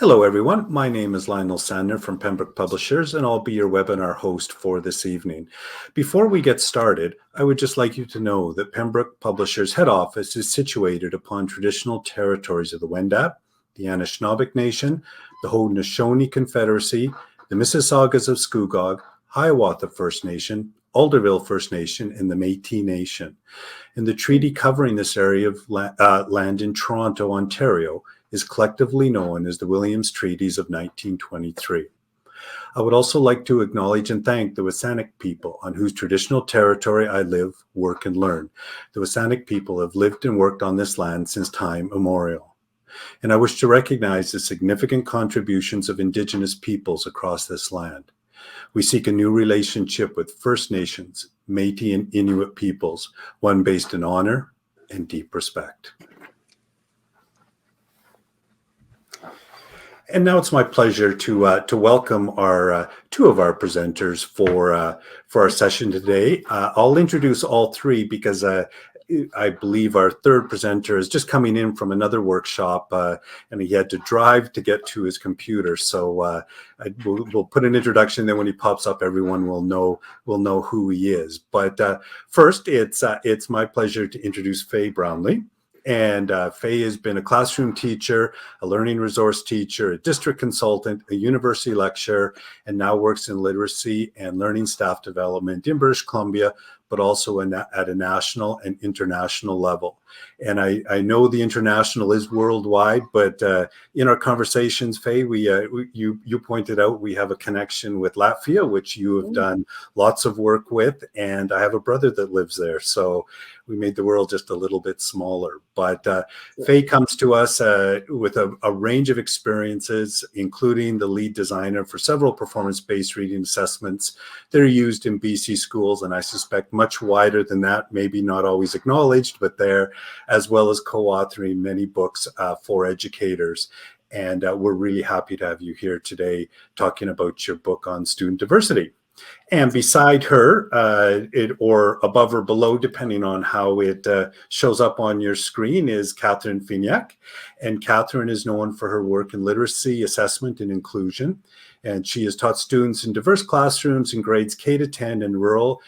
Hello, everyone. My name is Lionel Sandner from Pembroke Publishers, and I'll be your webinar host for this evening. Before we get started, I would just like you to know that Pembroke Publishers' head office is situated upon traditional territories of the Wendat, the Anishinaabe Nation, the Haudenosaunee Confederacy, the Mississaugas of Scugog, Hiawatha First Nation, Alderville First Nation, and the Métis Nation. And the treaty covering this area of land in Toronto, Ontario, is collectively known as the Williams Treaties of 1923. I would also like to acknowledge and thank the Wasanik people on whose traditional territory I live, work, and learn. The Wasanik people have lived and worked on this land since time immemorial. And I wish to recognize the significant contributions of Indigenous peoples across this land. We seek a new relationship with First Nations, Métis, and Inuit peoples, one based in honor and deep respect. And now it's my pleasure to welcome our two of our presenters for our session today. I'll introduce all three because I believe our third presenter is just coming in from another workshop, and he had to drive to get to his computer. So we'll put an introduction. Then when he pops up, everyone will know who he is. But first, it's my pleasure to introduce Faye Brownlie. And Faye has been a classroom teacher, a learning resource teacher, a district consultant, a university lecturer, and now works in literacy and learning staff development in British Columbia, but also at a national and international level. And I know the international is worldwide, but in our conversations, Faye, you pointed out we have a connection with Latvia, which you have done lots of work with, and I have a brother that lives there. So we made the world just a little bit smaller. But Faye comes to us with a range of experiences, including the lead designer for several performance-based reading assessments that are used in BC schools, and I suspect much wider than that, maybe not always acknowledged, but there, as well as co-authoring many books for educators. And we're really happy to have you here today talking about your book on student diversity. And beside her, or above or below, depending on how it shows up on your screen, is Catherine Feniak. And Catherine is known for her work in literacy, assessment, and inclusion. And she has taught students in diverse classrooms in grades K-10 in rural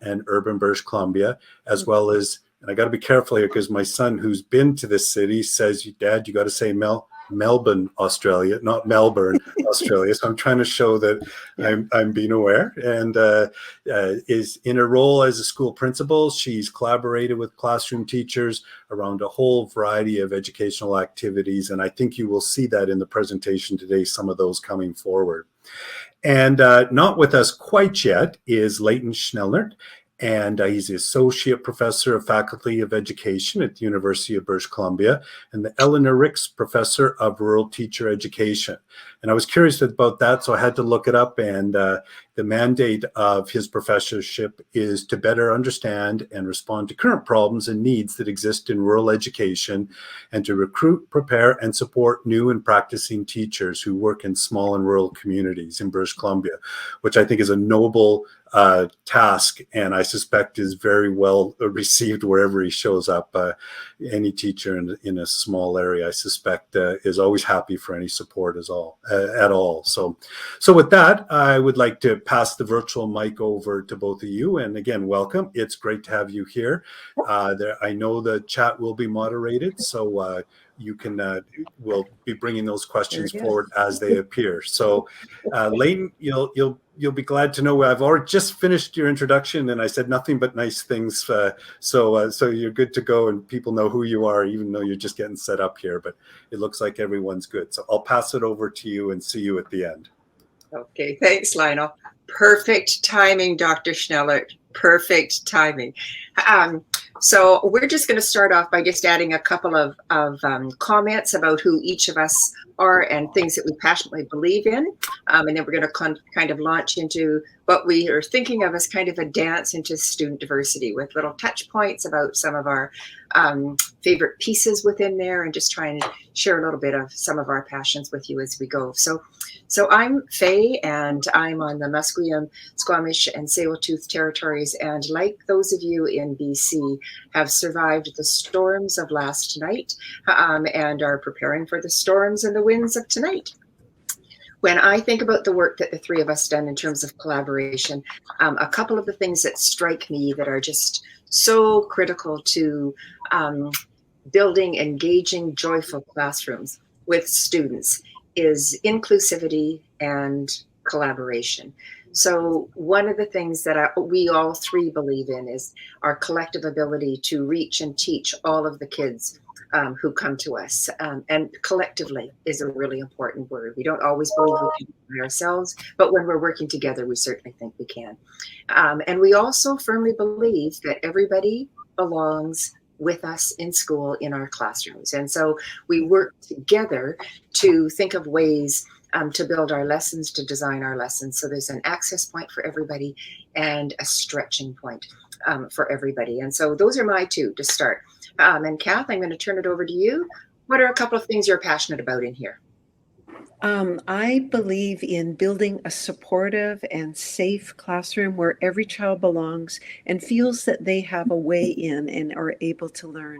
and urban British Columbia, as well as, and I got to be careful here because my son, who's been to this city, says, "Dad, you got to say Melbourne, Australia, not Melbourne, Australia." So I'm trying to show that I'm being aware. And is in a role as a school principal. She's collaborated with classroom teachers around a whole variety of educational activities. And I think you will see that in the presentation today, some of those coming forward. And not with us quite yet is Leyton Schnellert. And he's the Associate Professor of Faculty of Education at the University of British Columbia and the Eleanor Ricks Professor of Rural Teacher Education. And I was curious about that, so I had to look it up. And the mandate of his professorship is to better understand and respond to current problems and needs that exist in rural education and to recruit, prepare, and support new and practicing teachers who work in small and rural communities in British Columbia, which I think is a noble task, and I suspect is very well received wherever he shows up. Any teacher in a small area, I suspect, is always happy for any support at all. So with that, I would like to pass the virtual mic over to both of you. And again, welcome. It's great to have you here. I know the chat will be moderated, so you can we'll be bringing those questions forward as they appear. So Leyton, you'll be glad to know I've already just finished your introduction and I said nothing but nice things. So you're good to go and people know who you are, even though you're just getting set up here, but it looks like everyone's good. So I'll pass it over to you and see you at the end. Okay, thanks, Lionel. Perfect timing, Dr. Schnellert. Perfect timing. So we're just going to start off by just adding a couple of comments about who each of us are and things that we passionately believe in. And then we're going to kind of launch into what we are thinking of as kind of a dance into student diversity with little touch points about some of our favorite pieces within there and just try and share a little bit of some of our passions with you as we go. So So I'm Faye, and I'm on the Musqueam, Squamish, and Tsleil-Waututh territories. And like those of you in BC, have survived the storms of last night and are preparing for the storms and the winds of tonight. When I think about the work that the three of us done in terms of collaboration, a couple of the things that strike me that are just so critical to building engaging, joyful classrooms with students is inclusivity and collaboration. So one of the things that we all three believe in is our collective ability to reach and teach all of the kids who come to us. And collectively is a really important word. We don't always believe we can do it ourselves, but when we're working together, we certainly think we can. And we also firmly believe that everybody belongs with us in school, in our classrooms. And so we work together to think of ways to build our lessons, to design our lessons. So there's an access point for everybody and a stretching point for everybody. And so those are my two to start. And Kath, I'm going to turn it over to you. What are a couple of things you're passionate about in here? I believe in building a supportive and safe classroom where every child belongs and feels that they have a way in and are able to learn.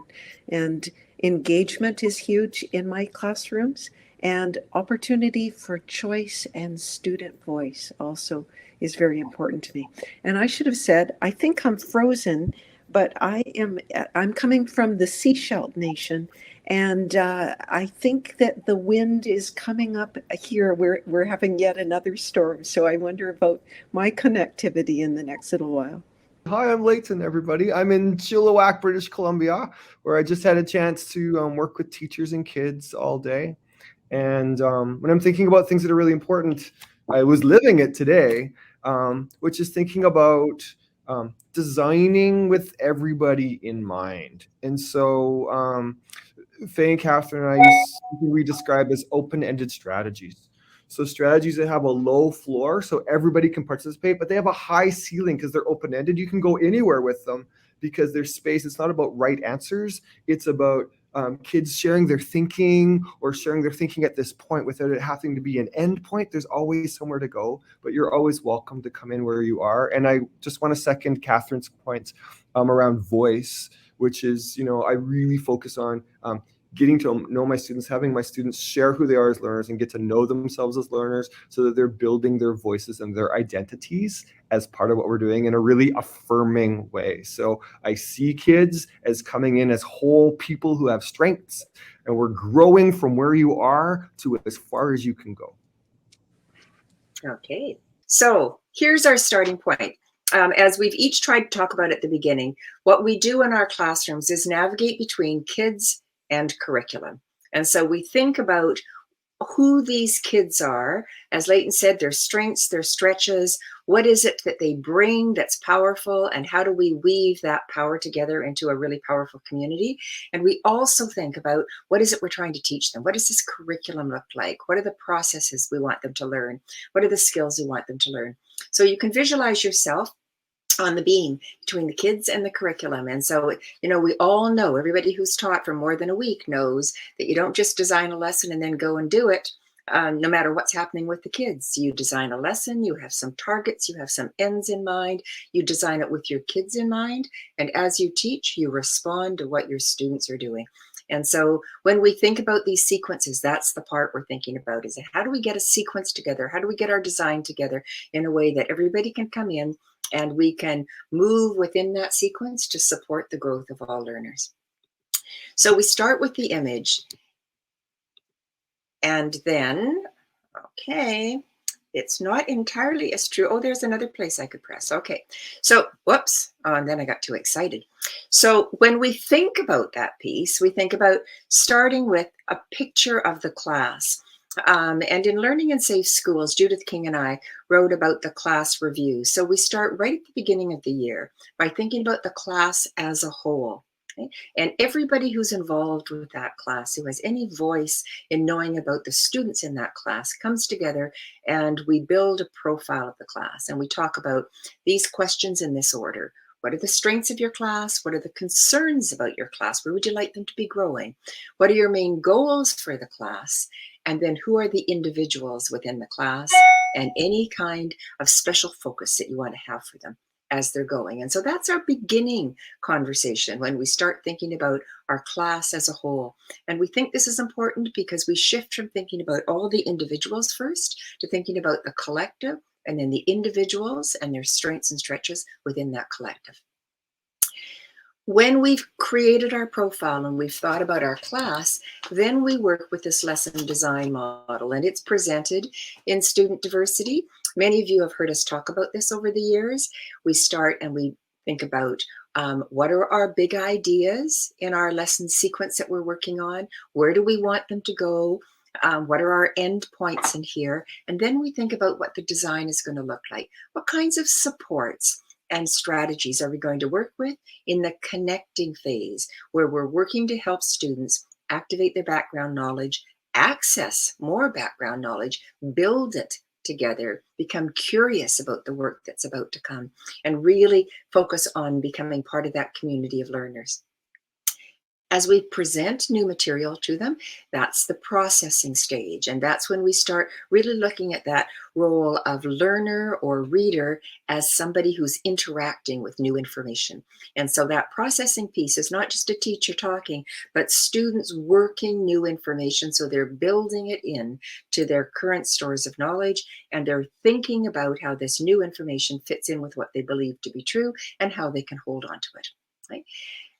And engagement is huge in my classrooms, and opportunity for choice and student voice also is very important to me. And I should have said, I think I'm frozen, but I'm coming from the Seashell Nation. And I think that the wind is coming up here. We're having yet another storm. So I wonder about my connectivity in the next little while. Hi, I'm Leyton, everybody. I'm in Chilliwack, British Columbia, where I just had a chance to work with teachers and kids all day. And when I'm thinking about things that are really important, I was living it today, which is thinking about designing with everybody in mind. And so Faye and Catherine and I use something we describe as open-ended strategies. So strategies that have a low floor so everybody can participate, but they have a high ceiling because they're open-ended. You can go anywhere with them because there's space. It's not about right answers. It's about kids sharing their thinking or sharing their thinking at this point without it having to be an end point. There's always somewhere to go, but you're always welcome to come in where you are. And I just want to second Catherine's point around voice, which is, I really focus on getting to know my students, having my students share who they are as learners and get to know themselves as learners so that they're building their voices and their identities as part of what we're doing in a really affirming way. So I see kids as coming in as whole people who have strengths, and we're growing from where you are to as far as you can go. Okay, so here's our starting point. As we've each tried to talk about at the beginning, what we do in our classrooms is navigate between kids and curriculum. And so we think about who these kids are, as Leyton said, their strengths, their stretches, what is it that they bring that's powerful, and how do we weave that power together into a really powerful community? And we also think about what is it we're trying to teach them? What does this curriculum look like? What are the processes we want them to learn? What are the skills we want them to learn? So you can visualize yourself on the beam between the kids and the curriculum. And so, we all know, everybody who's taught for more than a week knows that you don't just design a lesson and then go and do it, no matter what's happening with the kids. You design a lesson, you have some targets, you have some ends in mind, you design it with your kids in mind. And as you teach, you respond to what your students are doing. And so when we think about these sequences, that's the part we're thinking about, is how do we get a sequence together? How do we get our design together in a way that everybody can come in and we can move within that sequence to support the growth of all learners? So we start with the image. And then, okay, it's not entirely as true. Oh, there's another place I could press. Okay, so whoops. Oh, and then I got too excited. So when we think about that piece, we think about starting with a picture of the class. And in Learning in Safe Schools, Judith King and I wrote about the class review. So we start right at the beginning of the year by thinking about the class as a whole. Okay? And everybody who's involved with that class, who has any voice in knowing about the students in that class, comes together and we build a profile of the class. And we talk about these questions in this order. What are the strengths of your class? What are the concerns about your class? Where would you like them to be growing? What are your main goals for the class? and then who are the individuals within the class, and any kind of special focus that you want to have for them as they're going. And so that's our beginning conversation when we start thinking about our class as a whole. And we think this is important because we shift from thinking about all the individuals first to thinking about the collective, and then the individuals and their strengths and stretches within that collective. When we've created our profile and we've thought about our class, then we work with this lesson design model, and it's presented in student diversity. Many of you have heard us talk about this over the years. We start and we think about what are our big ideas in our lesson sequence that we're working on? Where do we want them to go? What are our end points in here? And then we think about what the design is going to look like. What kinds of supports and strategies are we going to work with in the connecting phase, where we're working to help students activate their background knowledge, access more background knowledge, build it together, become curious about the work that's about to come, and really focus on becoming part of that community of learners. As we present new material to them, that's the processing stage. And that's when we start really looking at that role of learner or reader as somebody who's interacting with new information. And so that processing piece is not just a teacher talking, but students working new information. So they're building it in to their current stores of knowledge, and they're thinking about how this new information fits in with what they believe to be true and how they can hold on to it. Right?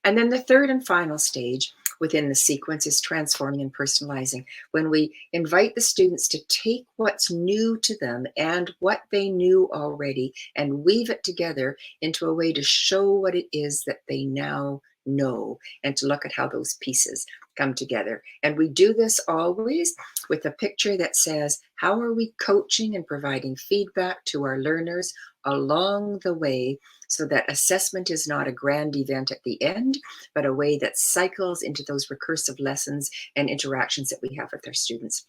And then the third and final stage within the sequence is transforming and personalizing, when we invite the students to take what's new to them and what they knew already and weave it together into a way to show what it is that they now know, and to look at how those pieces come together. And we do this always with a picture that says, how are we coaching and providing feedback to our learners along the way, so that assessment is not a grand event at the end, but a way that cycles into those recursive lessons and interactions that we have with our students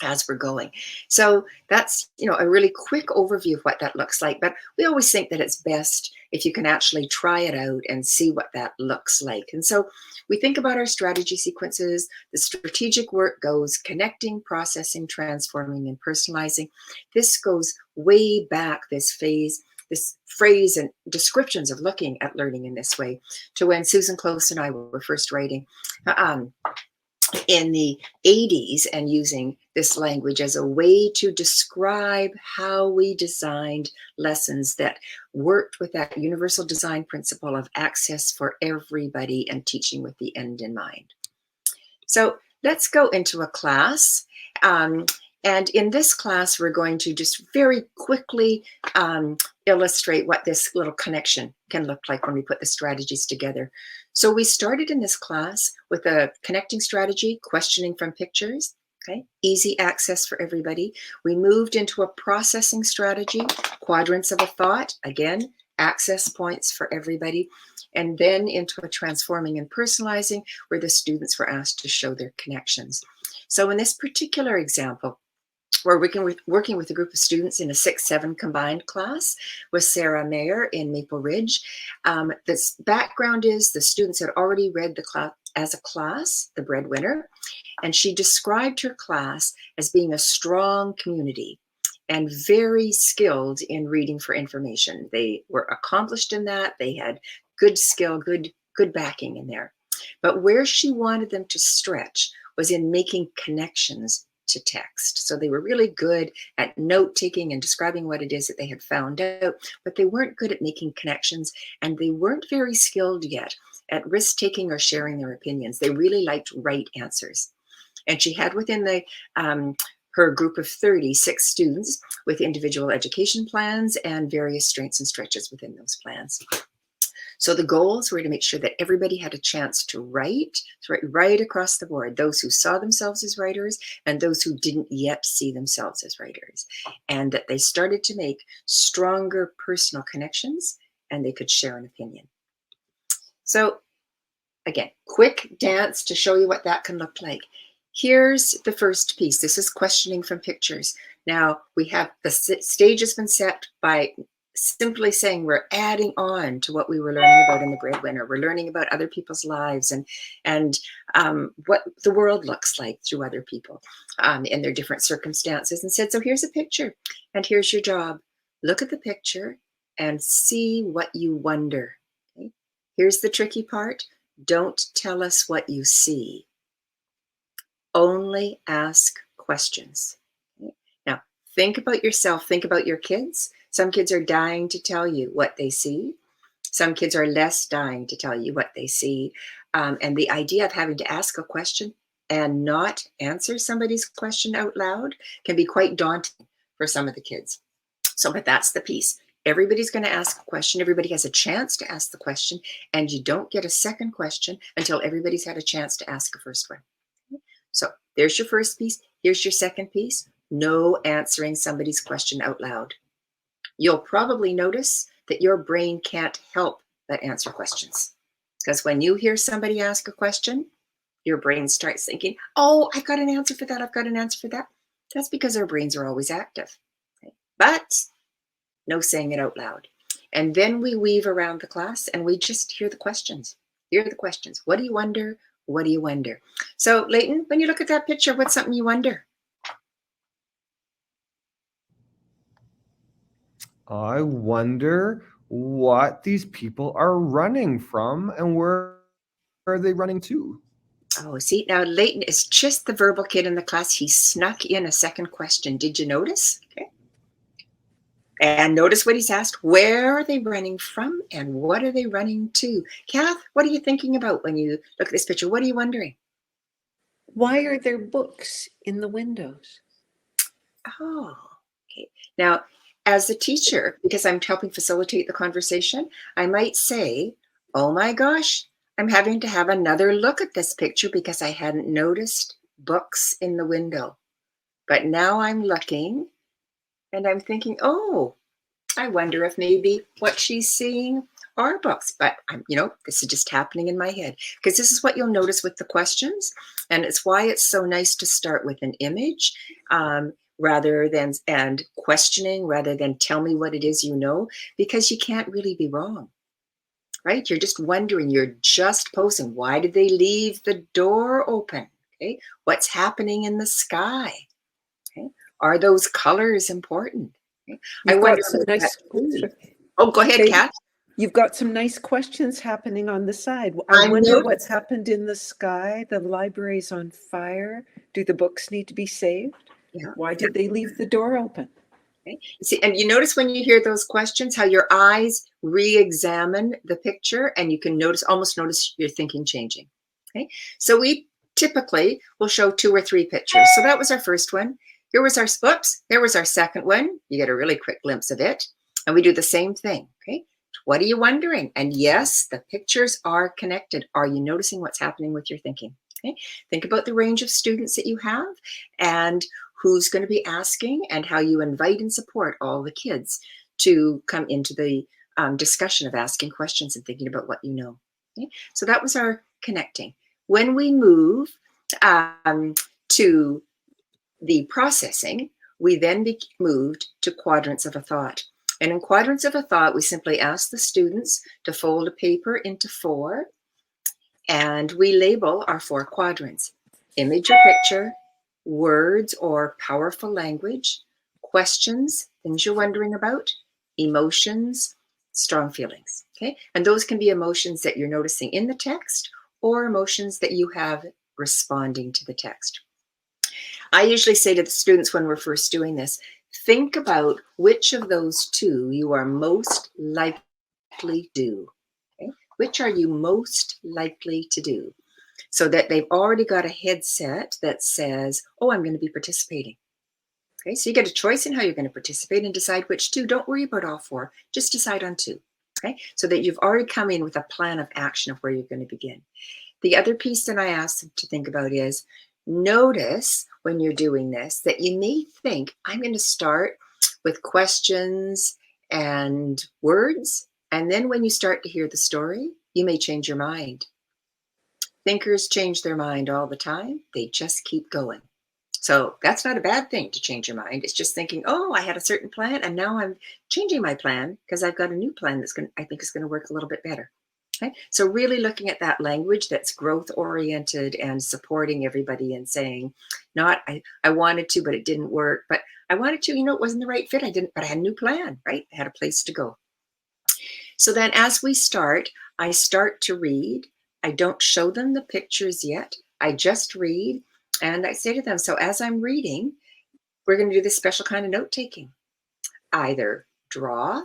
as we're going. So that's, a really quick overview of what that looks like. But we always think that it's best if you can actually try it out and see what that looks like. And so we think about our strategy sequences. The strategic work goes connecting, processing, transforming, and personalizing. This goes way back, this phrase and descriptions of looking at learning in this way, to when Susan Close and I were first writing in the 80s and using this language as a way to describe how we designed lessons that worked with that universal design principle of access for everybody and teaching with the end in mind. So let's go into a class. And in this class, we're going to just very quickly illustrate what this little connection can look like when we put the strategies together. So we started in this class with a connecting strategy, questioning from pictures, okay? Easy access for everybody. We moved into a processing strategy, quadrants of a thought, again, access points for everybody, and then into a transforming and personalizing, where the students were asked to show their connections. So in this particular example, we're working with a group of students in a 6-7 combined class with Sarah Mayer in Maple Ridge. This background is the students had already read the class as a class, The Breadwinner, and she described her class as being a strong community and very skilled in reading for information. They were accomplished in that. They had good skill, good backing in there. But where she wanted them to stretch was in making connections to text. So they were really good at note-taking and describing what it is that they had found out, but they weren't good at making connections, and they weren't very skilled yet at risk-taking or sharing their opinions. They really liked right answers. And she had within the her group of 36 students with individual education plans and various strengths and stretches within those plans. So the goals were to make sure that everybody had a chance to write right across the board, those who saw themselves as writers and those who didn't yet see themselves as writers, and that they started to make stronger personal connections and they could share an opinion. So again, quick dance to show you what that can look like. Here's the first piece. This is questioning from pictures. Now we have the stage has been set by simply saying we're adding on to what we were learning about in the breadwinner. We're learning about other people's lives and what the world looks like through other people in their different circumstances, and said, so here's a picture and here's your job. Look at the picture and see what you wonder. Okay? Here's the tricky part. Don't tell us what you see. Only ask questions. Okay? Now, think about yourself. Think about your kids. Some kids are dying to tell you what they see. Some kids are less dying to tell you what they see. And the idea of having to ask a question and not answer somebody's question out loud can be quite daunting for some of the kids. So, but that's the piece. Everybody's going to ask a question. Everybody has a chance to ask the question, and you don't get a second question until everybody's had a chance to ask a first one. So there's your first piece. Here's your second piece. No answering somebody's question out loud. You'll probably notice that your brain can't help but answer questions. Because when you hear somebody ask a question, your brain starts thinking, oh, I've got an answer for that. I've got an answer for that. That's because our brains are always active. Okay? But no saying it out loud. And then we weave around the class and we just hear the questions. Hear the questions. What do you wonder? What do you wonder? So, Leyton, when you look at that picture, what's something you wonder? I wonder what these people are running from and where are they running to? Oh, see, now Leyton is just the verbal kid in the class. He snuck in a second question. Did you notice? Okay. And notice what he's asked. Where are they running from and what are they running to? Kath, what are you thinking about when you look at this picture? What are you wondering? Why are there books in the windows? Oh, okay. Now, as a teacher, because I'm helping facilitate the conversation, I might say, oh my gosh, I'm having to have another look at this picture because I hadn't noticed books in the window. But now I'm looking and I'm thinking, oh, I wonder if maybe what she's seeing are books. But this is just happening in my head, because this is what you'll notice with the questions. And it's why it's so nice to start with an image rather than and questioning rather than tell me what it is you know, because you can't really be wrong. Right? You're just wondering, you're just posing. Why did they leave the door open? Okay. What's happening in the sky? Okay. Are those colors important? Okay. I wonder some about nice. that. Oh, go ahead, Kat. You've got some nice questions happening on the side. I wonder what's happened in the sky. The library's on fire. Do the books need to be saved? Yeah. Why did they leave the door open? Okay. See, and you notice when you hear those questions, how your eyes re-examine the picture, and you can almost notice your thinking changing. Okay, so we typically will show 2 or 3 pictures. So that was our first one. Here was our there was our second one. You get a really quick glimpse of it, and we do the same thing. Okay, what are you wondering? And yes, the pictures are connected. Are you noticing what's happening with your thinking? Okay, think about the range of students that you have and who's going to be asking, and how you invite and support all the kids to come into the discussion of asking questions and thinking about what you know. Okay? So that was our connecting. When we move to the processing, we then moved to quadrants of a thought. And in quadrants of a thought, we simply ask the students to fold a paper into 4, and we label our 4 quadrants: image or picture, words or powerful language, questions, things you're wondering about, emotions, strong feelings. Okay, and those can be emotions that you're noticing in the text or emotions that you have responding to the text. I usually say to the students when we're first doing this, think about which of those 2 you are most likely to do. Okay? Which are you most likely to do? So that they've already got a headset that says, oh, I'm going to be participating. Okay, so you get a choice in how you're going to participate and decide which 2. Don't worry about all 4. Just decide on 2. Okay, so that you've already come in with a plan of action of where you're going to begin. The other piece that I ask them to think about is, notice when you're doing this that you may think, I'm going to start with questions and words. And then when you start to hear the story, you may change your mind. Thinkers change their mind all the time. They just keep going. So that's not a bad thing to change your mind. It's just thinking, oh, I had a certain plan and now I'm changing my plan because I've got a new plan I think is going to work a little bit better. Okay? So really looking at that language that's growth oriented and supporting everybody and saying, not I wanted to, but it didn't work. But I wanted to, it wasn't the right fit. But I had a new plan, right? I had a place to go. So then as we start, I start to read. I don't show them the pictures yet. I just read. And I say to them, so as I'm reading, we're going to do this special kind of note taking. Either draw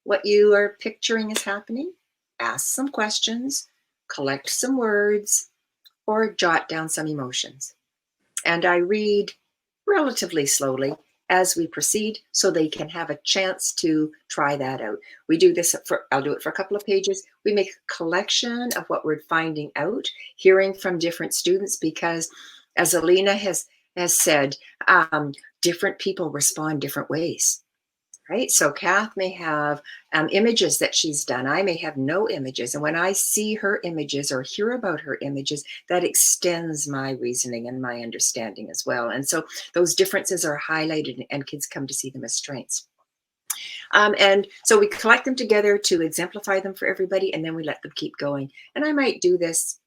what you are picturing is happening, ask some questions, collect some words, or jot down some emotions. And I read relatively slowly as we proceed so they can have a chance to try that out. We do this I'll do it for a couple of pages. We make a collection of what we're finding out, hearing from different students, because as Alina has said, different people respond different ways. Right? So Kath may have images that she's done. I may have no images. And when I see her images or hear about her images, that extends my reasoning and my understanding as well. And so those differences are highlighted and kids come to see them as strengths. And so we collect them together to exemplify them for everybody, and then we let them keep going. And I might do this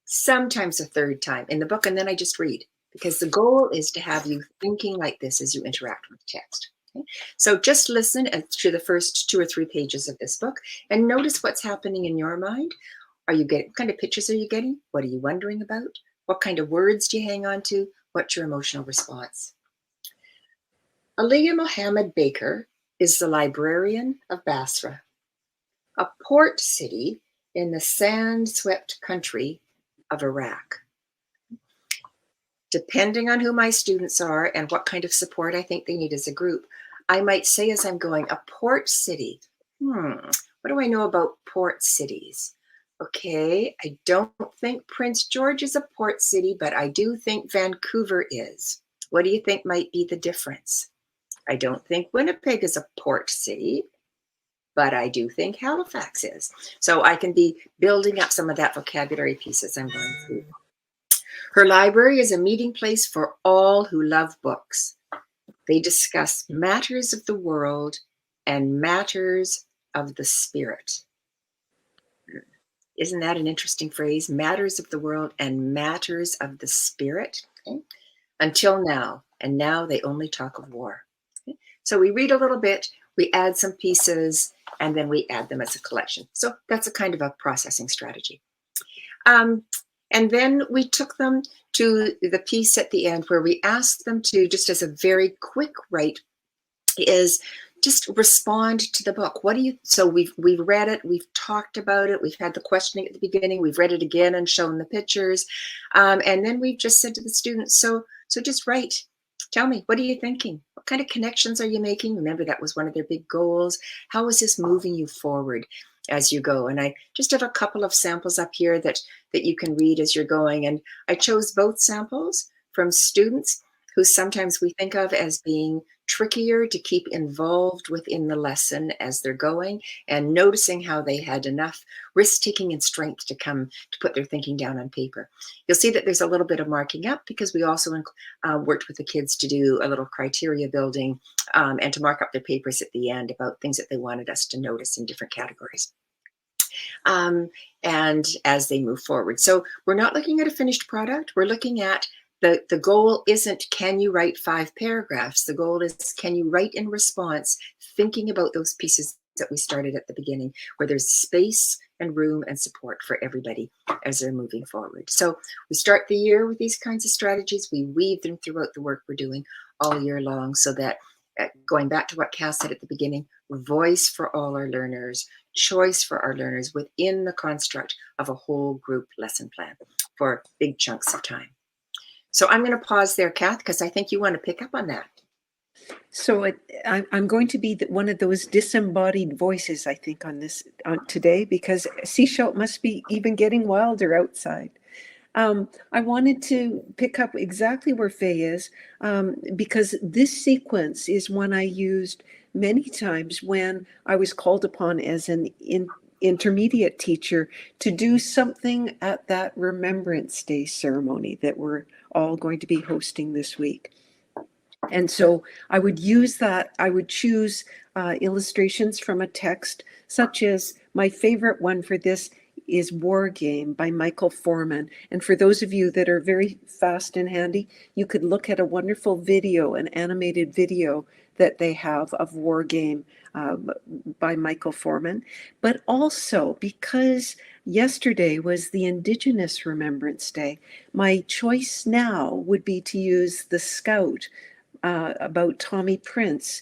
sometimes a third time in the book, and then I just read, because the goal is to have you thinking like this as you interact with text. Okay? So just listen to the first 2 or 3 pages of this book and notice what's happening in your mind. What kind of pictures are you getting? What are you wondering about? What kind of words do you hang on to? What's your emotional response? Aliyah Mohammed Baker is the librarian of Basra, a port city in the sand-swept country of Iraq. Depending on who my students are and what kind of support I think they need as a group, I might say as I'm going, a port city. What do I know about port cities? Okay, I don't think Prince George is a port city, but I do think Vancouver is. What do you think might be the difference? I don't think Winnipeg is a port city, but I do think Halifax is. So I can be building up some of that vocabulary piece as I'm going through. Her library is a meeting place for all who love books. They discuss matters of the world and matters of the spirit. Isn't that an interesting phrase? Matters of the world and matters of the spirit. Okay? Until now, and now they only talk of war. Okay? So we read a little bit, we add some pieces, and then we add them as a collection. So that's a kind of a processing strategy. And then we took them to the piece at the end where we asked them to, just as a very quick write, is just respond to the book. So we've read it, we've talked about it, we've had the questioning at the beginning, we've read it again and shown the pictures. And then we've just said to the students, so just write. Tell me, what are you thinking? What kind of connections are you making? Remember, that was one of their big goals. How is this moving you forward as you go? And I just have a couple of samples up here that you can read as you're going. And I chose both samples from students who sometimes we think of as being trickier to keep involved within the lesson as they're going, and noticing how they had enough risk-taking and strength to put their thinking down on paper. You'll see that there's a little bit of marking up because we also worked with the kids to do a little criteria building and to mark up their papers at the end about things that they wanted us to notice in different categories. And as they move forward. So we're not looking at a finished product. We're looking at the goal isn't, can you write 5 paragraphs? The goal is, can you write in response, thinking about those pieces that we started at the beginning, where there's space and room and support for everybody as they're moving forward. So we start the year with these kinds of strategies. We weave them throughout the work we're doing all year long, so that, going back to what Cass said at the beginning, voice for all our learners, choice for our learners within the construct of a whole group lesson plan for big chunks of time. So I'm going to pause there, Kath, because I think you want to pick up on that. So I'm going to be one of those disembodied voices, I think, on today, because Seashell must be even getting wilder outside. I wanted to pick up exactly where Faye is, because this sequence is one I used many times when I was called upon as an intermediate teacher to do something at that Remembrance Day ceremony that we're all going to be hosting this week. And so I would use that, I would choose illustrations from a text, such as my favorite one for this is War Game by Michael Foreman. And for those of you that are very fast and handy, you could look at a wonderful video, an animated video that they have of War Game by Michael Foreman. But also, because yesterday was the Indigenous Remembrance Day, my choice now would be to use The Scout about Tommy Prince,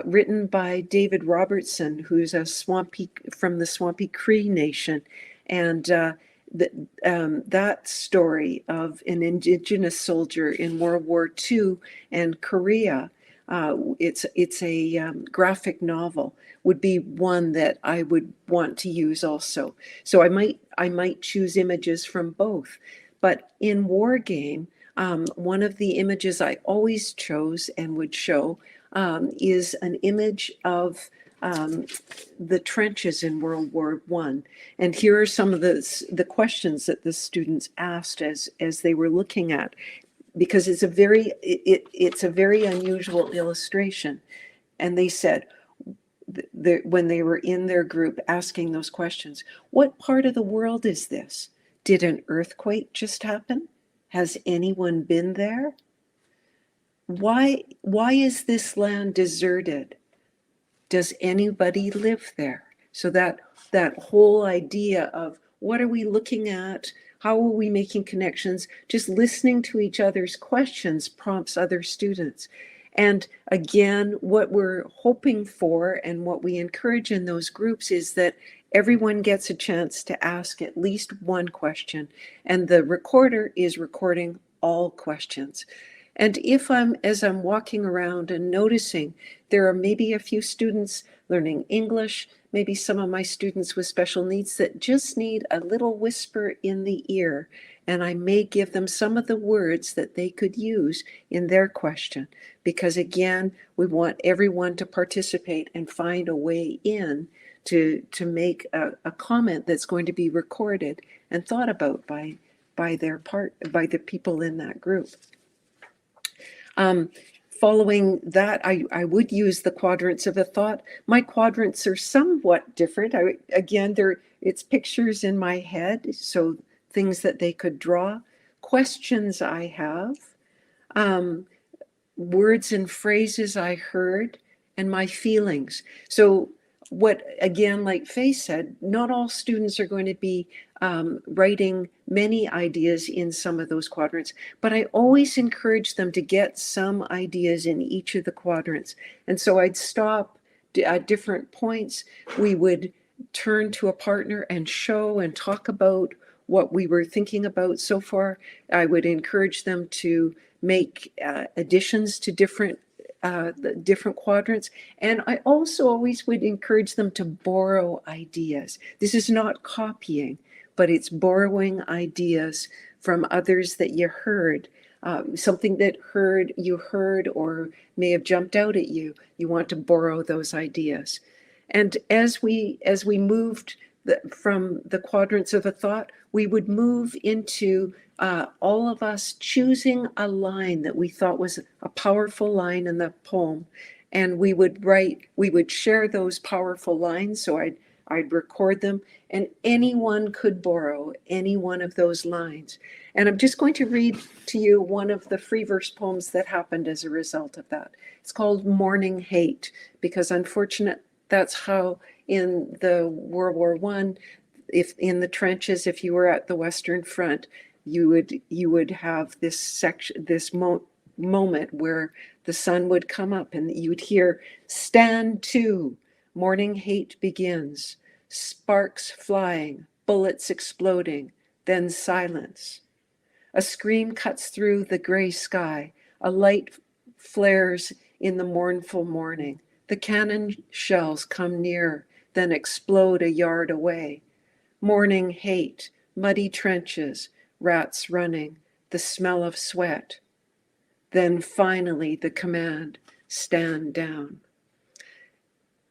written by David Robertson, who's a from the Swampy Cree Nation. And that story of an Indigenous soldier in World War II and Korea, it's a graphic novel, would be one that I would want to use also. So I might choose images from both. But in War Game, one of the images I always chose and would show is an image of the trenches in World War I. And here are some of the questions that the students asked as they were looking at, because it's a very unusual illustration. And they said, when they were in their group asking those questions, what part of the world is this? Did an earthquake just happen? Has anyone been there? Why is this land deserted? Does anybody live there? So that whole idea of what are we looking at? How are we making connections? Just listening to each other's questions prompts other students. And again, what we're hoping for and what we encourage in those groups is that everyone gets a chance to ask at least one question, and the recorder is recording all questions. And as I'm walking around and noticing there are maybe a few students learning English, maybe some of my students with special needs that just need a little whisper in the ear, and I may give them some of the words that they could use in their question, because again, we want everyone to participate and find a way in to make a comment that's going to be recorded and thought about by the people in that group. Following that, I would use the quadrants of a thought. My quadrants are somewhat different. It's pictures in my head, so things that they could draw, questions I have, words and phrases I heard, and my feelings. So what, again, like Faye said, not all students are going to be writing many ideas in some of those quadrants, but I always encourage them to get some ideas in each of the quadrants. And so I'd stop at different points. We would turn to a partner and show and talk about what we were thinking about so far. I would encourage them to make additions to different quadrants. And I also always would encourage them to borrow ideas. This is not copying, but it's borrowing ideas from others that you heard, something that you heard or may have jumped out at you. You want to borrow those ideas. And as we moved from the quadrants of a thought, we would move into all of us choosing a line that we thought was a powerful line in the poem, and we would share those powerful lines. So I'd record them, and anyone could borrow any one of those lines. And I'm just going to read to you one of the free verse poems that happened as a result of that. It's called Morning Hate, because unfortunately, that's how in the World War I, if in the trenches, if you were at the Western Front, you would have this moment where the sun would come up and you'd hear, "Stand to, morning hate begins, sparks flying, bullets exploding, then silence. A scream cuts through the gray sky, a light flares in the mournful morning. The cannon shells come near, then explode a yard away. Morning hate, muddy trenches, rats running, the smell of sweat. Then finally the command, stand down."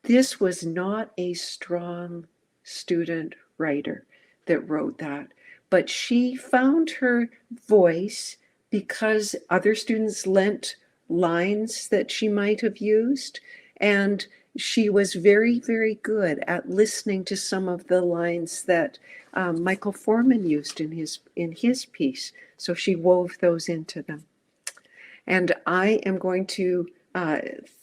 This was not a strong student writer that wrote that. But she found her voice because other students lent lines that she might have used. And she was very, very good at listening to some of the lines that Michael Foreman used in his piece. So she wove those into them. And I am going to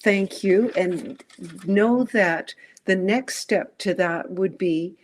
thank you and know that the next step to that would be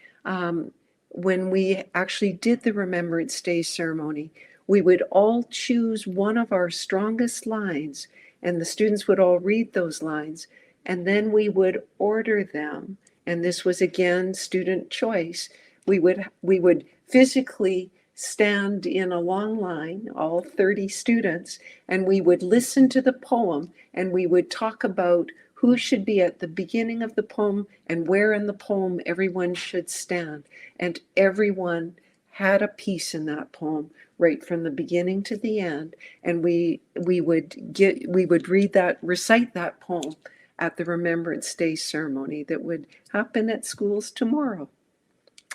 when we actually did the Remembrance Day ceremony, we would all choose one of our strongest lines, and the students would all read those lines, and then we would order them. And this was again student choice. We would physically stand in a long line, all 30 students, and we would listen to the poem, and we would talk about who should be at the beginning of the poem and where in the poem everyone should stand. And everyone had a piece in that poem right from the beginning to the end. And we would recite that poem at the Remembrance Day ceremony that would happen at schools tomorrow.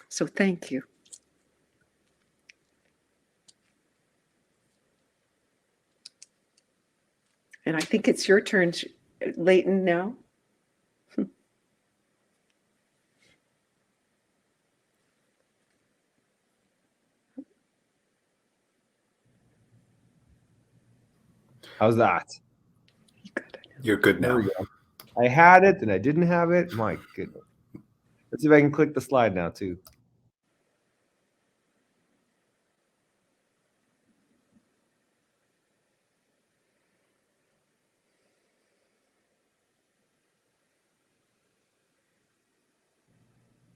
So thank you. And I think it's your turn, Leyton, now. How's that? You're good now. There we go. I had it and I didn't have it. My goodness. Let's see if I can click the slide now too.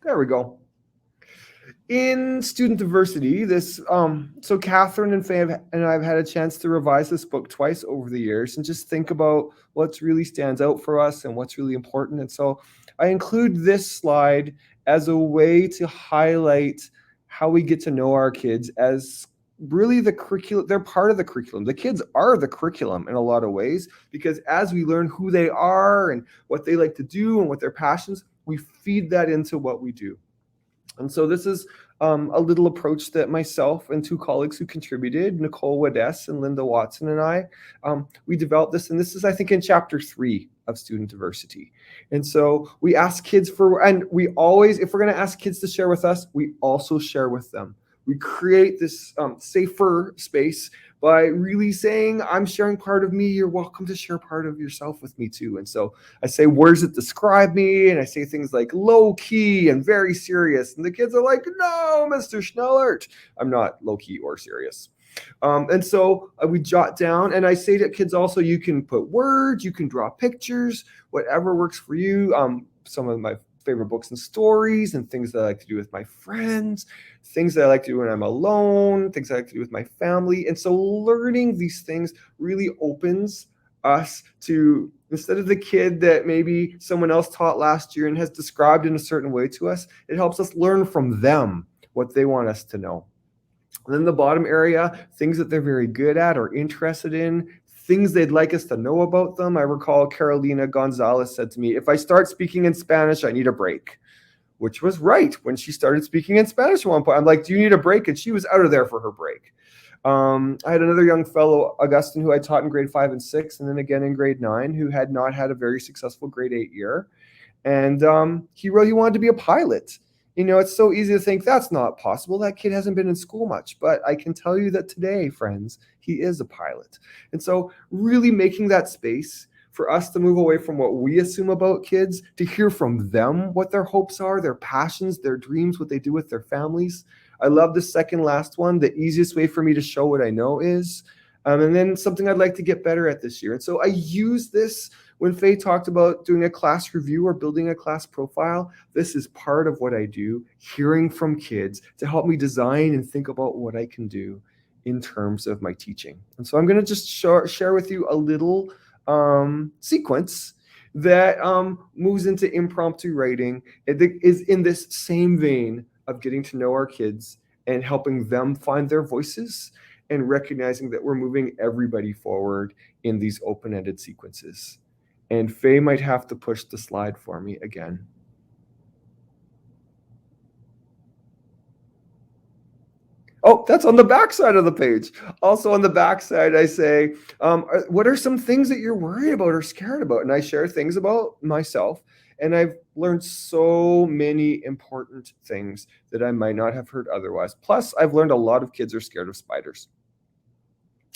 There we go. In student diversity, so Catherine and Faye and I have had a chance to revise this book twice over the years and just think about what really stands out for us and what's really important. And so I include this slide as a way to highlight how we get to know our kids as really the curriculum. They're part of the curriculum. The kids are the curriculum in a lot of ways, because as we learn who they are and what they like to do and what their passions, we feed that into what we do. And so this is a little approach that myself and two colleagues who contributed, Nicole Wadess and Linda Watson and I, we developed this. And this is, I think, in chapter 3 of student diversity. And so we ask kids and we always, if we're going to ask kids to share with us, we also share with them. We create this safer space by really saying, I'm sharing part of me, you're welcome to share part of yourself with me too. And so I say words that describe me, and I say things like low key and very serious. And the kids are like, no, Mr. Schnellert. I'm not low key or serious. And so we jot down, and I say to kids also, you can put words, you can draw pictures, whatever works for you. Some of my favorite books and stories and things that I like to do with my friends, things that I like to do when I'm alone, things I like to do with my family. And so learning these things really opens us to, instead of the kid that maybe someone else taught last year and has described in a certain way to us, it helps us learn from them what they want us to know. And then the bottom area, things that they're very good at or interested in, things they'd like us to know about them. I recall Carolina Gonzalez said to me, if I start speaking in Spanish, I need a break, which was right. When she started speaking in Spanish at one point, I'm like, do you need a break? And she was out of there for her break. I had another young fellow, Augustine, who I taught in grade 5 and 6, and then again in grade 9, who had not had a very successful grade 8 year. And he really wanted to be a pilot. You know, it's so easy to think that's not possible. That kid hasn't been in school much. But I can tell you that today, friends, he is a pilot. And so really making that space for us to move away from what we assume about kids, to hear from them what their hopes are, their passions, their dreams, what they do with their families. I love the second last one. The easiest way for me to show what I know is, and then something I'd like to get better at this year. And so I use this when Faye talked about doing a class review or building a class profile. This is part of what I do, hearing from kids to help me design and think about what I can do in terms of my teaching. And so I'm going to just share with you a little sequence that moves into impromptu writing. It is in this same vein of getting to know our kids and helping them find their voices and recognizing that we're moving everybody forward in these open-ended sequences. And Faye might have to push the slide for me again. Oh, that's on the back side of the page. Also on the back side, I say, what are some things that you're worried about or scared about? And I share things about myself. And I've learned so many important things that I might not have heard otherwise. Plus, I've learned a lot of kids are scared of spiders.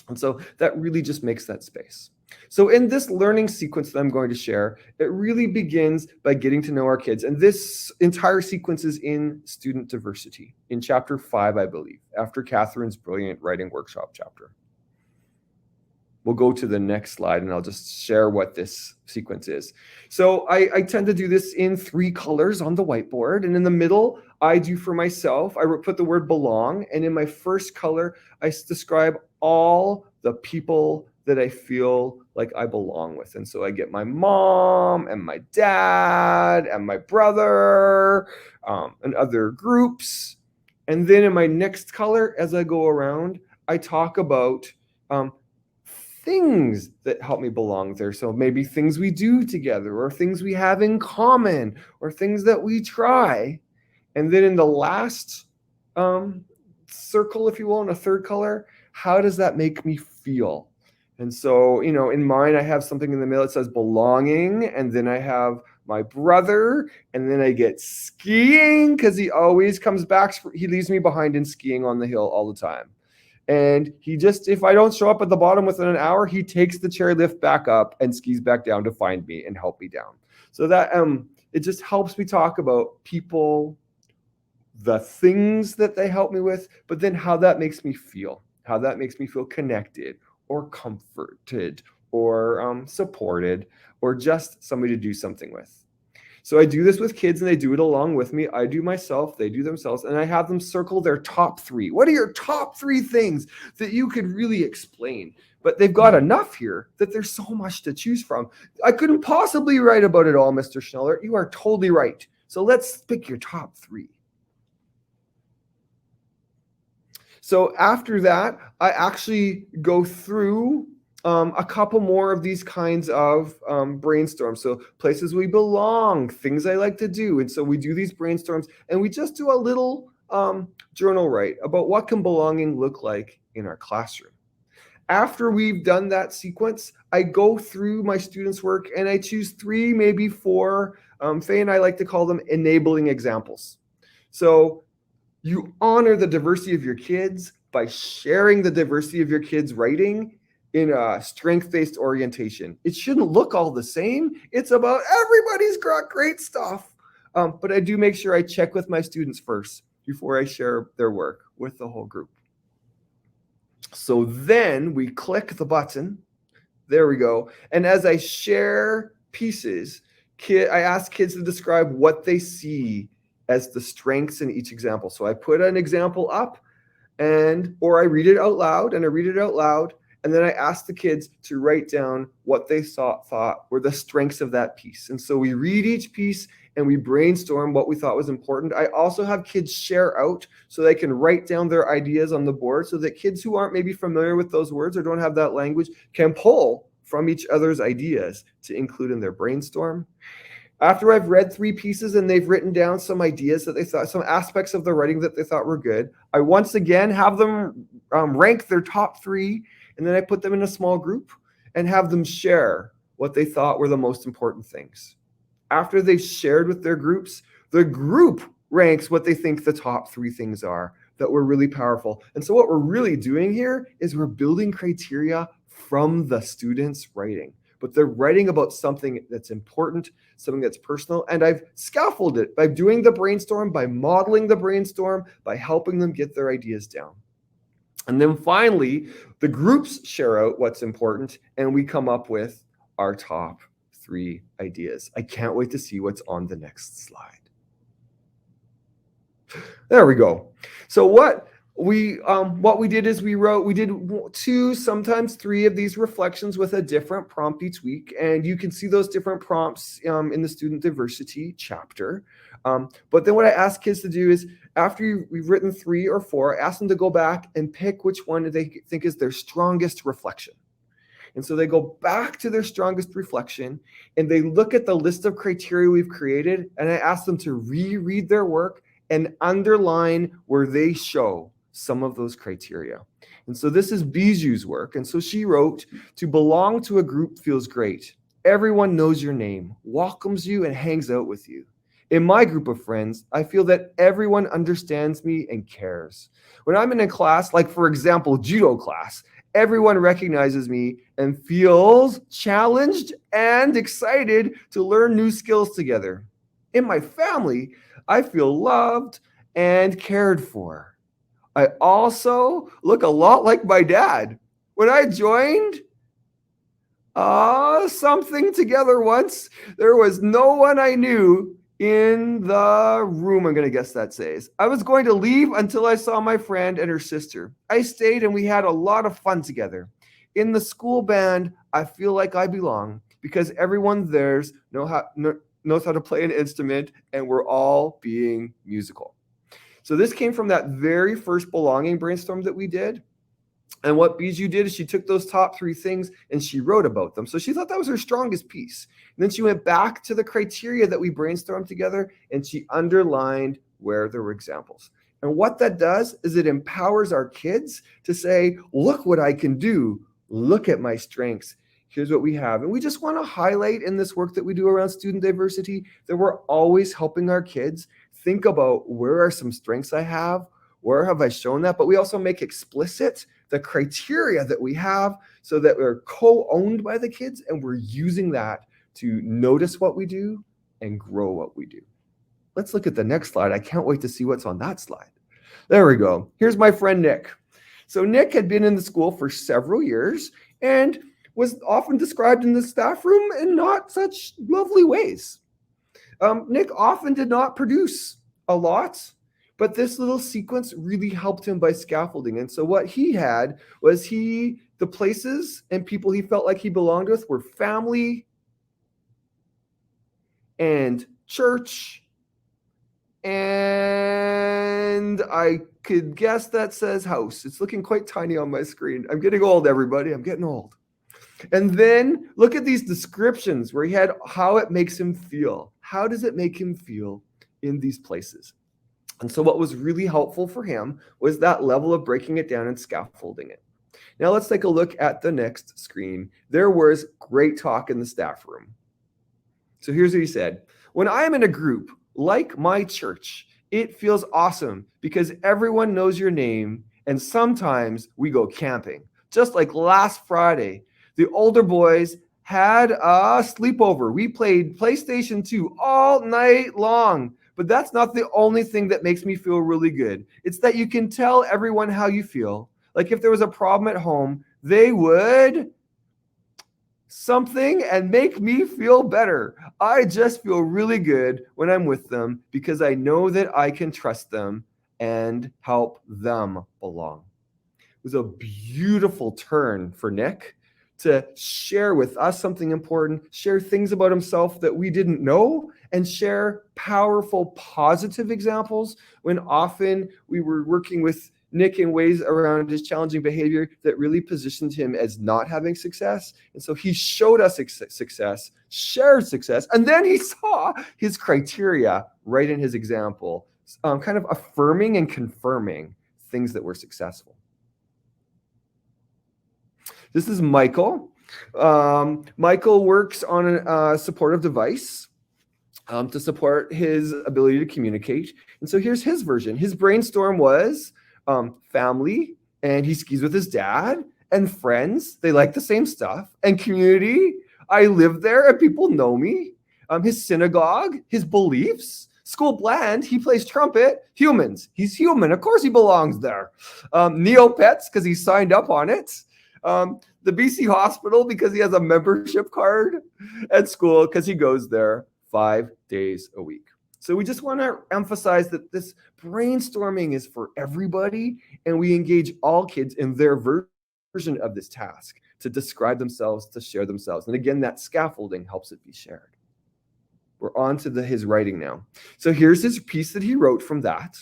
And so that really just makes that space. So in this learning sequence that I'm going to share, it really begins by getting to know our kids. And this entire sequence is in student diversity in chapter 5, I believe, after Catherine's brilliant writing workshop chapter. We'll go to the next slide and I'll just share what this sequence is. So I tend to do this in 3 colors on the whiteboard. And in the middle, I do for myself, I put the word belong. And in my first color, I describe all the people that I feel like I belong with. And so I get my mom and my dad and my brother and other groups. And then in my next color, as I go around, I talk about things that help me belong there. So maybe things we do together or things we have in common or things that we try. And then in the last circle, if you will, in a third color, how does that make me feel? And so, you know, in mine, I have something in the middle that says belonging. And then I have my brother. And then I get skiing because he always comes back. He leaves me behind in skiing on the hill all the time. And he just, if I don't show up at the bottom within an hour, he takes the chairlift back up and skis back down to find me and help me down. So that it just helps me talk about people, the things that they help me with, but then how that makes me feel connected or comforted or supported or just somebody to do something with. So I do this with kids and they do it along with me. I do myself, they do themselves, and I have them circle their top 3. What are your top 3 things that you could really explain? But they've got enough here that there's so much to choose from. I couldn't possibly write about it all, Mr. Schnellert. You are totally right. So let's pick your top 3. So after that, I actually go through a couple more of these kinds of brainstorms. So places we belong, things I like to do. And so we do these brainstorms and we just do a little journal write about what can belonging look like in our classroom. After we've done that sequence, I go through my students' work and I choose 3, maybe 4. Faye and I like to call them enabling examples. So you honor the diversity of your kids by sharing the diversity of your kids' writing in a strength-based orientation. It shouldn't look all the same. It's about everybody's got great stuff. But I do make sure I check with my students first before I share their work with the whole group. So then we click the button. There we go. And as I share pieces, I ask kids to describe what they see as the strengths in each example. So I put an example up or I read it out loud and then I ask the kids to write down what they thought were the strengths of that piece. And so we read each piece and we brainstorm what we thought was important. I also have kids share out so they can write down their ideas on the board so that kids who aren't maybe familiar with those words or don't have that language can pull from each other's ideas to include in their brainstorm. After I've read 3 pieces and they've written down some ideas that they thought, some aspects of the writing that they thought were good, I once again have them rank their top 3, and then I put them in a small group and have them share what they thought were the most important things. After they've shared with their groups, the group ranks what they think the top 3 things are that were really powerful. And so what we're really doing here is we're building criteria from the students' writing. But they're writing about something that's important, something that's personal. And I've scaffolded it by doing the brainstorm, by modeling the brainstorm, by helping them get their ideas down. And then finally, the groups share out what's important, and we come up with our top 3 ideas. I can't wait to see what's on the next slide. There we go. So what we did is we did 2, sometimes 3 of these reflections with a different prompt each week. And you can see those different prompts in the student diversity chapter. But then what I ask kids to do is after we've written 3 or 4, I ask them to go back and pick which one they think is their strongest reflection. And so they go back to their strongest reflection and they look at the list of criteria we've created. And I ask them to reread their work and underline where they show some of those criteria. And so this is Bijou's work. And so she wrote, to belong to a group feels great. Everyone knows your name, welcomes you, and hangs out with you. In my group of friends, I feel that everyone understands me and cares. When I'm in a class, like for example, judo class, everyone recognizes me and feels challenged and excited to learn new skills together. In my family, I feel loved and cared for. I also look a lot like my dad. When I joined something together once, there was no one I knew in the room, I'm going to guess that says. I was going to leave until I saw my friend and her sister. I stayed and we had a lot of fun together. In the school band, I feel like I belong because everyone there knows how to play an instrument and we're all being musical. So this came from that very first belonging brainstorm that we did. And what Bijou did is she took those top 3 things and she wrote about them. So she thought that was her strongest piece. And then she went back to the criteria that we brainstormed together and she underlined where there were examples. And what that does is it empowers our kids to say, look what I can do. Look at my strengths. Here's what we have. And we just want to highlight in this work that we do around student diversity that we're always helping our kids think about where are some strengths I have, where have I shown that, but we also make explicit the criteria that we have so that we're co-owned by the kids and we're using that to notice what we do and grow what we do. Let's look at the next slide. I can't wait to see what's on that slide. There we go. Here's my friend Nick. So Nick had been in the school for several years and was often described in the staff room in not such lovely ways. Nick often did not produce a lot, but this little sequence really helped him by scaffolding. And so what he had was the places and people he felt like he belonged with were family and church. And I could guess that says house. It's looking quite tiny on my screen. I'm getting old, everybody. I'm getting old. And then look at these descriptions where he had how it makes him feel. How does it make him feel in these places? And so what was really helpful for him was that level of breaking it down and scaffolding it. Now let's take a look at the next screen. There was great talk in the staff room. So here's what he said. When I am in a group like my church, it feels awesome because everyone knows your name and sometimes we go camping. Just like last Friday, the older boys had a sleepover. We played PlayStation 2 all night long. But that's not the only thing that makes me feel really good. It's that you can tell everyone how you feel. Like if there was a problem at home, they would something and make me feel better. I just feel really good when I'm with them because I know that I can trust them and help them belong. It was a beautiful turn for Nick to share with us something important, share things about himself that we didn't know, and share powerful, positive examples when often we were working with Nick in ways around his challenging behavior that really positioned him as not having success. And so he showed us success, shared success, and then he saw his criteria right in his example, kind of affirming and confirming things that were successful. This is Michael. Michael works on a supportive device to support his ability to communicate. And so here's his version. His brainstorm was family, and he skis with his dad, and friends. They like the same stuff. And community. I live there and people know me. His synagogue, his beliefs. School band, he plays trumpet. Humans, he's human. Of course he belongs there. Neopets, because he signed up on it. The BC Hospital, because he has a membership card. At school, because he goes there 5 days a week. So we just want to emphasize that this brainstorming is for everybody, and we engage all kids in their version of this task to describe themselves, to share themselves. And again, that scaffolding helps it be shared. We're on to his writing now. So here's his piece that he wrote from that.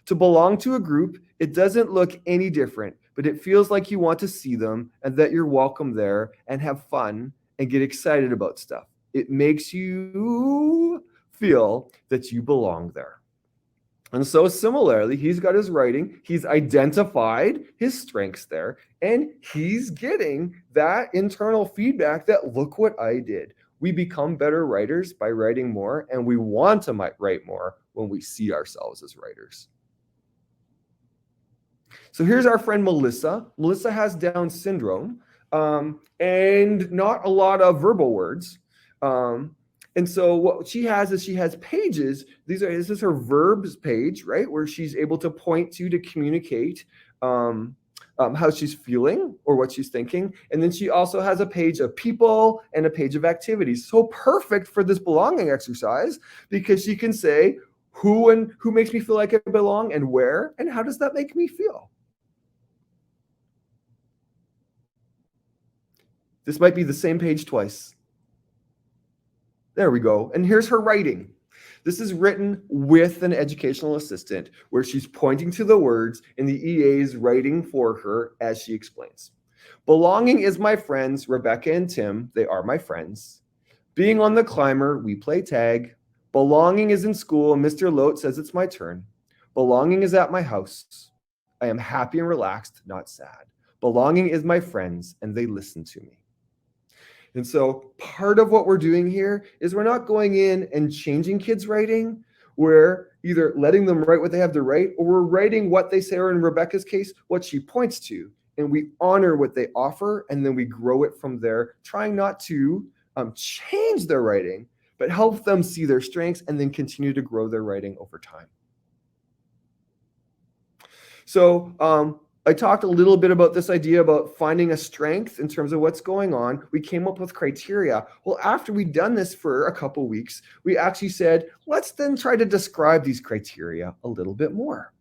To belong to a group, it doesn't look any different, but it feels like you want to see them and that you're welcome there and have fun and get excited about stuff. It makes you feel that you belong there. And so similarly, he's got his writing, he's identified his strengths there, and he's getting that internal feedback that look what I did. We become better writers by writing more, and we want to write more when we see ourselves as writers. So here's our friend Melissa. Melissa has Down syndrome and not a lot of verbal words. And so what she has is she has pages. This is her verbs page, right? Where she's able to point to communicate how she's feeling or what she's thinking. And then she also has a page of people and a page of activities. So perfect for this belonging exercise because she can say who makes me feel like I belong and where, and how does that make me feel? This might be the same page twice. There we go. And here's her writing. This is written with an educational assistant where she's pointing to the words and the EA is writing for her as she explains. Belonging is my friends, Rebecca and Tim. They are my friends. Being on the climber, we play tag. Belonging is in school. Mr. Lote says it's my turn. Belonging is at my house. I am happy and relaxed, not sad. Belonging is my friends and they listen to me. And so part of what we're doing here is we're not going in and changing kids' writing. We're either letting them write what they have to write, or we're writing what they say, or in Rebecca's case, what she points to. And we honor what they offer, and then we grow it from there, trying not to change their writing, but help them see their strengths and then continue to grow their writing over time. So I talked a little bit about this idea about finding a strength in terms of what's going on. We came up with criteria. Well, after we'd done this for a couple weeks, we actually said, let's then try to describe these criteria a little bit more.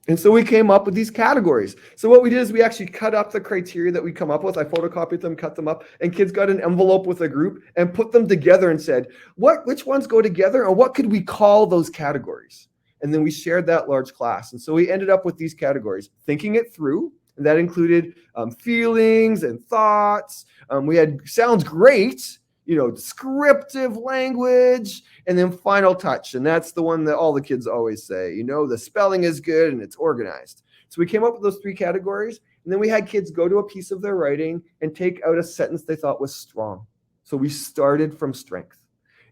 And so we came up with these categories. So what we did is we actually cut up the criteria that we come up with. I photocopied them, cut them up, and kids got an envelope with a group and put them together and said, which ones go together and what could we call those categories? And then we shared that large class. And so we ended up with these categories, thinking it through. And that included feelings and thoughts. We had sounds great, descriptive language, and then final touch. And that's the one that all the kids always say, the spelling is good and it's organized. So we came up with those 3 categories. And then we had kids go to a piece of their writing and take out a sentence they thought was strong. So we started from strength.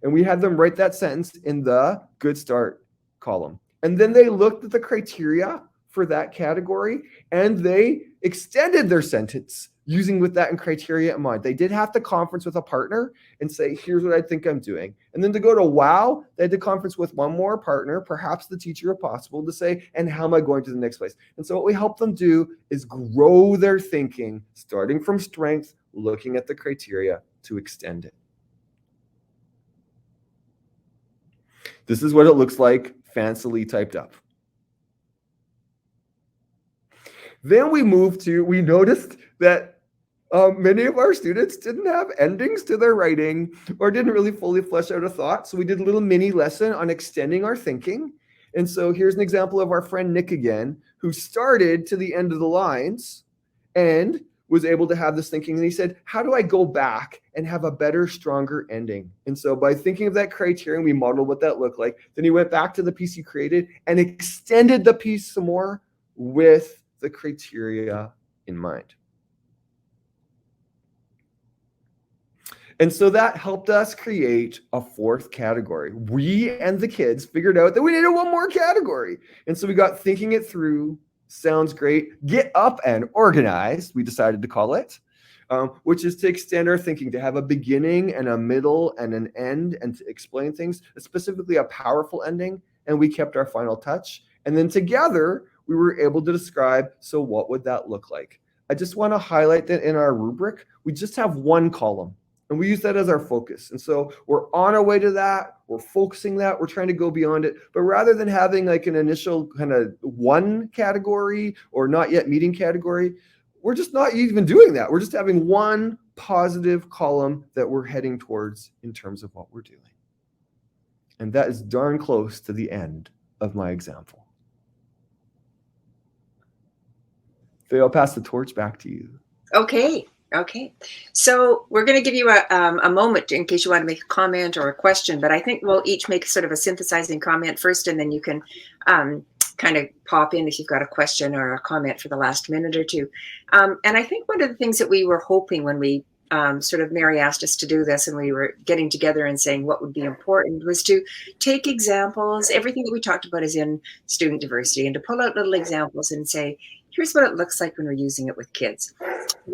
And we had them write that sentence in the good start column. And then they looked at the criteria for that category and they extended their sentence using with that and criteria in mind. They did have to conference with a partner and say, here's what I think I'm doing. And then to go to wow, they had to conference with one more partner, perhaps the teacher if possible, to say, and how am I going to the next place? And so what we help them do is grow their thinking, starting from strength, looking at the criteria to extend it. This is what it looks like fancily typed up. Then we noticed that many of our students didn't have endings to their writing or didn't really fully flesh out a thought. So we did a little mini lesson on extending our thinking. And so here's an example of our friend Nick again, who started to the end of the lines and was able to have this thinking. And he said, how do I go back and have a better, stronger ending? And so by thinking of that criterion, we modeled what that looked like. Then he went back to the piece he created and extended the piece some more with the criteria in mind. And so that helped us create a 4th category. We and the kids figured out that we needed one more category. And so we got thinking it through. Sounds great. Get up and organized, we decided to call it, which is to extend our thinking, to have a beginning and a middle and an end, and to explain things, specifically a powerful ending. And we kept our final touch. And then together, we were able to describe, so what would that look like? I just want to highlight that in our rubric, we just have one column. And we use that as our focus. And so we're on our way to that. We're focusing that. We're trying to go beyond it. But rather than having like an initial kind of one category or not yet meeting category, we're just not even doing that. We're just having one positive column that we're heading towards in terms of what we're doing. And that is darn close to the end of my example. Faye, I'll pass the torch back to you. Okay. Okay, so we're going to give you a moment in case you want to make a comment or a question, but I think we'll each make sort of a synthesizing comment first, and then you can kind of pop in if you've got a question or a comment for the last minute or two. And I think one of the things that we were hoping when we sort of Mary asked us to do this and we were getting together and saying what would be important was to take examples. Everything that we talked about is in student diversity, and to pull out little examples and say, here's what it looks like when we're using it with kids.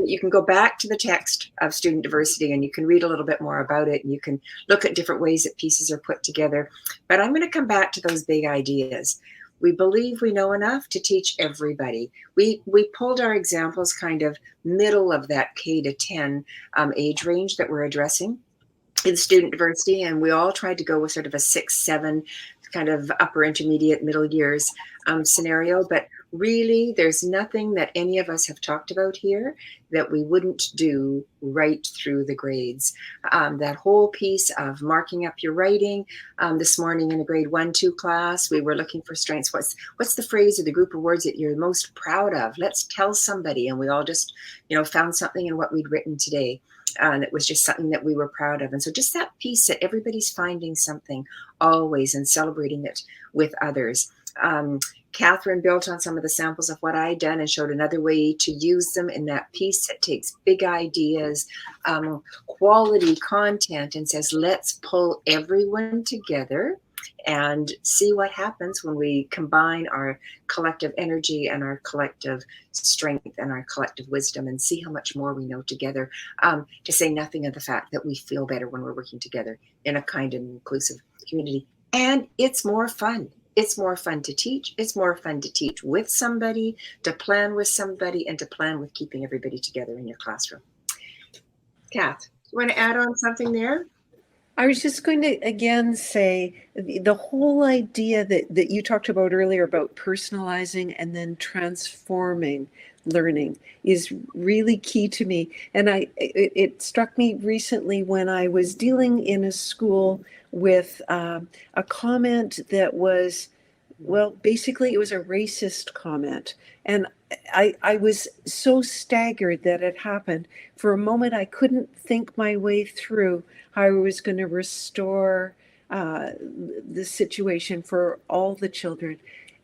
You can go back to the text of student diversity and you can read a little bit more about it, and you can look at different ways that pieces are put together. But I'm going to come back to those big ideas. We believe we know enough to teach everybody. We pulled our examples kind of middle of that K to 10 age range that we're addressing in student diversity, and we all tried to go with sort of a 6, 7 kind of upper intermediate middle years scenario. But really, there's nothing that any of us have talked about here that we wouldn't do right through the grades. That whole piece of marking up your writing. This morning in a grade 1-2 class, we were looking for strengths. What's the phrase or the group of words that you're most proud of? Let's tell somebody. And we all just, found something in what we'd written today. That was just something that we were proud of. And so just that piece that everybody's finding something always and celebrating it with others. Catherine built on some of the samples of what I'd done and showed another way to use them in that piece that takes big ideas, quality content, and says, let's pull everyone together and see what happens when we combine our collective energy and our collective strength and our collective wisdom, and see how much more we know together, to say nothing of the fact that we feel better when we're working together in a kind and inclusive community. And it's more fun. It's more fun to teach. It's more fun to teach with somebody, to plan with somebody, and to plan with keeping everybody together in your classroom. Kath, you want to add on something there? I was just going to again say the whole idea that you talked about earlier about personalizing and then transforming learning is really key to me. And it struck me recently when I was dealing in a school with a comment that was, well, basically it was a racist comment. And I was so staggered that it happened. For a moment, I couldn't think my way through how I was going to restore the situation for all the children.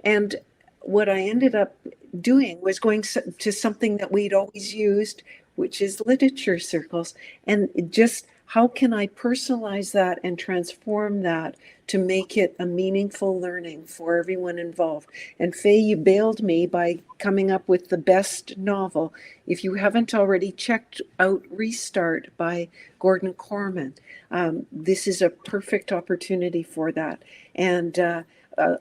And what I ended up doing was going to something that we'd always used, which is literature circles. And just how can I personalize that and transform that to make it a meaningful learning for everyone involved? And Faye, you bailed me by coming up with the best novel. If you haven't already checked out Restart by Gordon Corman, this is a perfect opportunity for that. And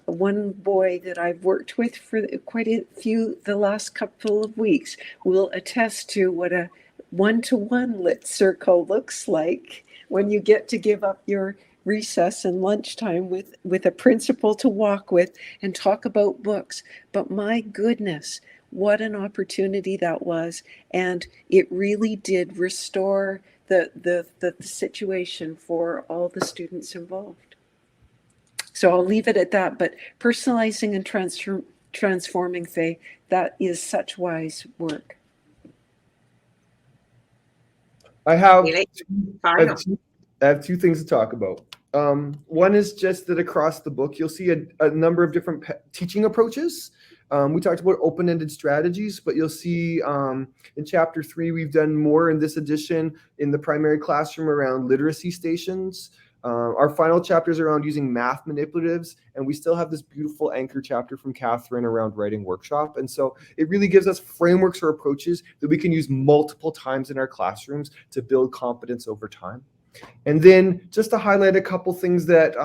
one boy that I've worked with for quite a few, the last couple of weeks, will attest to what a one-to-one lit circle looks like when you get to give up your recess and lunchtime with a principal to walk with and talk about books. But my goodness, what an opportunity that was. And it really did restore the situation for all the students involved. So I'll leave it at that. But personalizing and transforming, Faye, that is such wise work. I have two things to talk about. One is just that across the book, you'll see a number of different teaching approaches. We talked about open-ended strategies, but you'll see in chapter 3, we've done more in this edition in the primary classroom around literacy stations. Our final chapters around using math manipulatives, and we still have this beautiful anchor chapter from Catherine around writing workshop. And so it really gives us frameworks or approaches that we can use multiple times in our classrooms to build competence over time. And then just to highlight a couple things that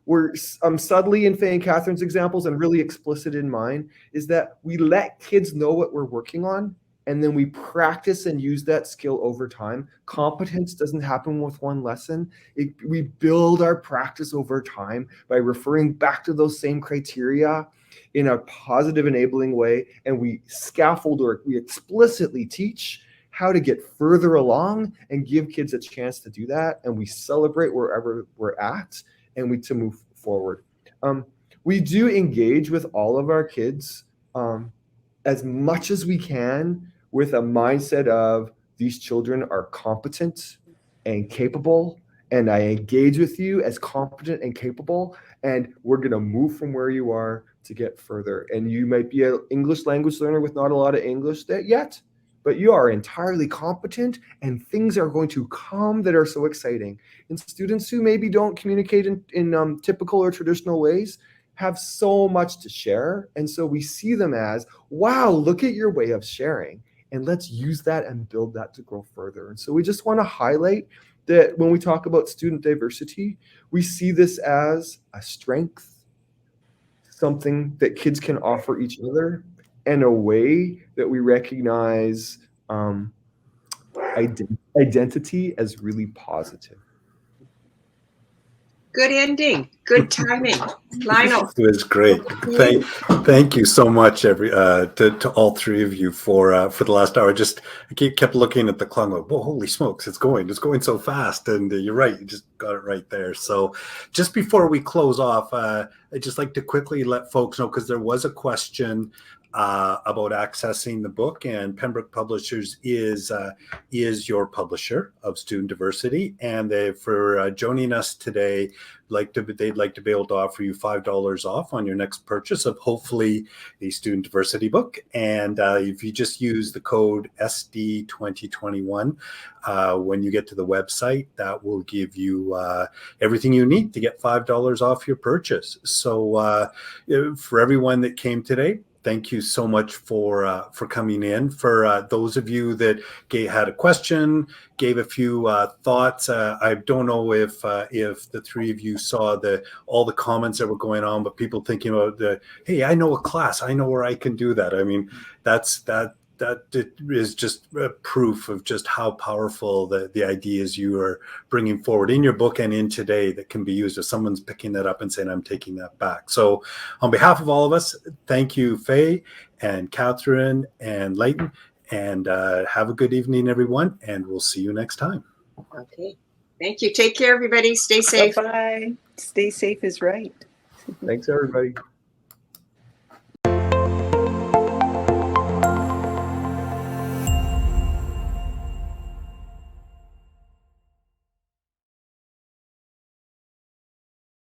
were subtly in Faye and Catherine's examples and really explicit in mine, is that we let kids know what we're working on, and then we practice and use that skill over time. Competence doesn't happen with one lesson. We build our practice over time by referring back to those same criteria in a positive, enabling way, and we scaffold or we explicitly teach how to get further along and give kids a chance to do that, and we celebrate wherever we're at, and to move forward. We do engage with all of our kids as much as we can with a mindset of these children are competent and capable, and I engage with you as competent and capable, and we're going to move from where you are to get further. And you might be an English language learner with not a lot of English yet, but you are entirely competent, and things are going to come that are so exciting. And students who maybe don't communicate in typical or traditional ways have so much to share. And so we see them as, wow, look at your way of sharing. And let's use that and build that to grow further. And so we just want to highlight that when we talk about student diversity, we see this as a strength, something that kids can offer each other, and a way that we recognize identity as really positive. Good ending. Good timing. Lionel. It was great. Thank you so much, to all three of you for the last hour. I kept looking at the clock. Like, whoa, holy smokes! It's going so fast. And you're right. You just got it right there. So, just before we close off, I'd just like to quickly let folks know, because there was a question about accessing the book, and Pembroke Publishers is your publisher of Student Diversity, and for joining us today, they'd like to be able to offer you $5 off on your next purchase of hopefully a Student Diversity book. And if you just use the code SD2021 when you get to the website, that will give you everything you need to get $5 off your purchase. So for everyone that came today, thank you so much for coming in. For those of you that had a question, gave a few thoughts. I don't know if the three of you saw all the comments that were going on, but people thinking about hey, I know a class, I know where I can do that. I mean, that is just proof of just how powerful the ideas you are bringing forward in your book and in today that can be used if someone's picking that up and saying, I'm taking that back. So on behalf of all of us, thank you, Faye and Catherine and Leyton, and have a good evening, everyone, and we'll see you next time. Okay. Thank you. Take care, everybody. Stay safe. Bye-bye. Stay safe is right. Thanks, everybody.